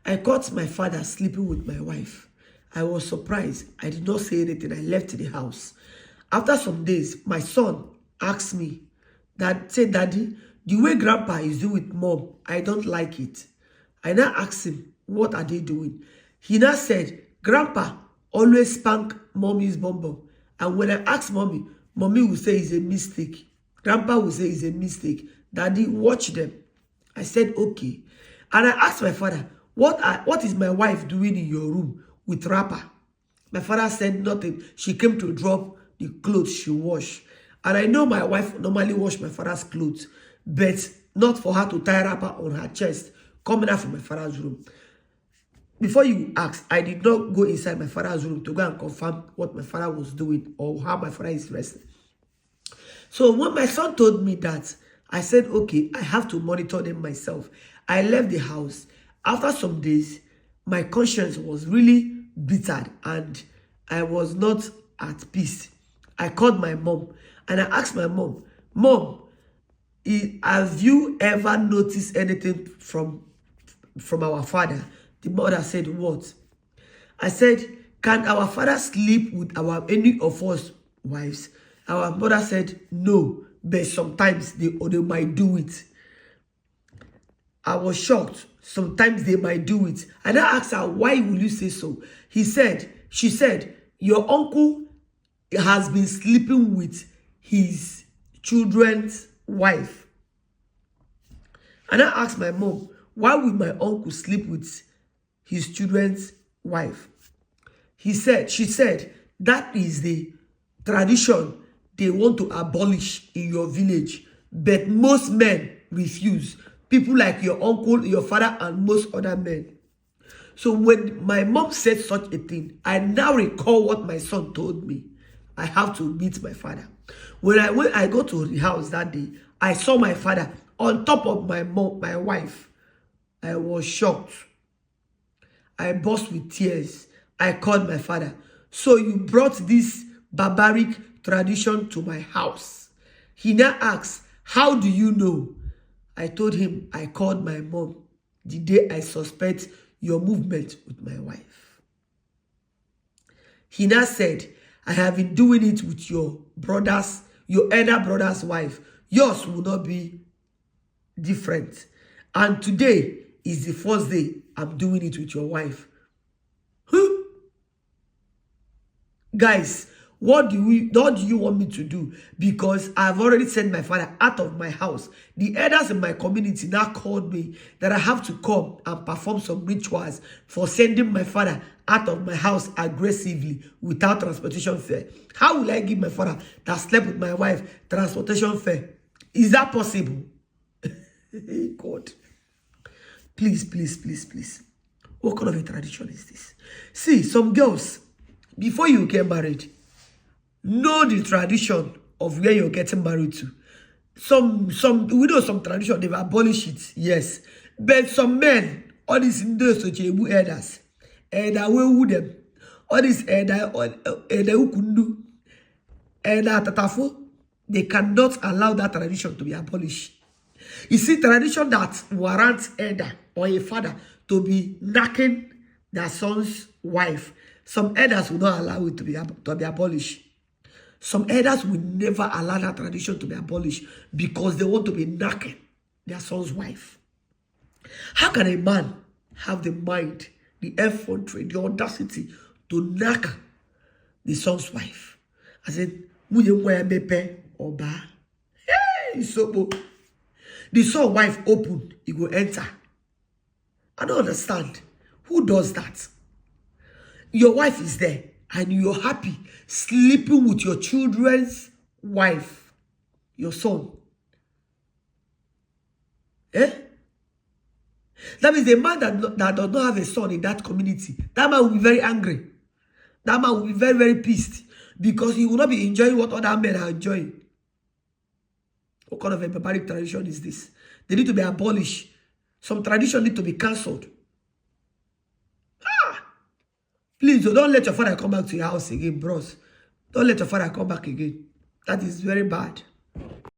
I caught my father sleeping with my wife. I was surprised. I did not say anything. I left the house. After some days, my son asked me, Daddy, the way Grandpa is doing with Mom, I don't like it. I now asked him, what are they doing? He now said, Grandpa always spank Mommy's bum bum. And when I ask Mommy, Mommy will say it's a mistake. Grandpa will say it's a mistake. Daddy, watch them. I said, okay. And I asked my father, what is my wife doing in your room with wrapper? My father said nothing. She came to drop the clothes she washed. And I know my wife normally wash my father's clothes, but not for her to tie wrapper on her chest coming out from my father's room. Before you ask, I did not go inside my father's room to go and confirm what my father was doing or how my father is resting. So when my son told me that, I said, okay, I have to monitor them myself. I left the house. After some days, my conscience was really bittered and I was not at peace. I called my mom and I asked my mom, Mom, have you ever noticed anything from our father? The mother said, what? I said, can our father sleep with any of us wives? Our mother said, no, but sometimes they might do it. I was shocked. Sometimes they might do it. And I asked her, why will you say so? She said, your uncle has been sleeping with his children's wife. And I asked my mom, why will my uncle sleep with his children's wife? She said, that is the tradition they want to abolish in your village. But most men refuse. People like your uncle, your father, and most other men. So when my mom said such a thing, I now recall what my son told me. I have to meet my father. When I go to the house that day, I saw my father on top of my wife. I was shocked. I burst with tears. I called my father. So you brought this barbaric tradition to my house. He now asked, how do you know? I told him I called my mom the day I suspect your movement with my wife. He now said, I have been doing it with your elder brother's wife. Yours will not be different. And today is the first day I'm doing it with your wife. Huh? Guys, what do you want me to do? Because I've already sent my father out of my house. The elders in my community now called me that I have to come and perform some rituals for sending my father out of my house aggressively without transportation fare. How will I give my father that slept with my wife transportation fare? Is that possible? God. Please, please, please, please. What kind of a tradition is this? See, some girls, before you get married, know the tradition of where you're getting married to. We know some tradition, they've abolished it, yes. But some men, all these Indo-Sochebu elders, them, all these ukundu, tatafo, they cannot allow that tradition to be abolished. You see, tradition that warrants elder or a father to be knacking their son's wife, some elders will not allow it to be abolished. Some elders will never allow that tradition to be abolished because they want to be knacking their son's wife. How can a man have the mind, the effrontery, the audacity to knock the son's wife? I said, hey, so the son's wife opened, he will enter. I don't understand. Who does that? Your wife is there and you're happy sleeping with your children's wife, your son. Eh? That means the man that does not have a son in that community, that man will be very angry. That man will be very, very pissed because he will not be enjoying what other men are enjoying. What kind of a barbaric tradition is this? They need to be abolished. Some tradition need to be cancelled. Please, don't let your father come back to your house again, bros. Don't let your father come back again. That is very bad.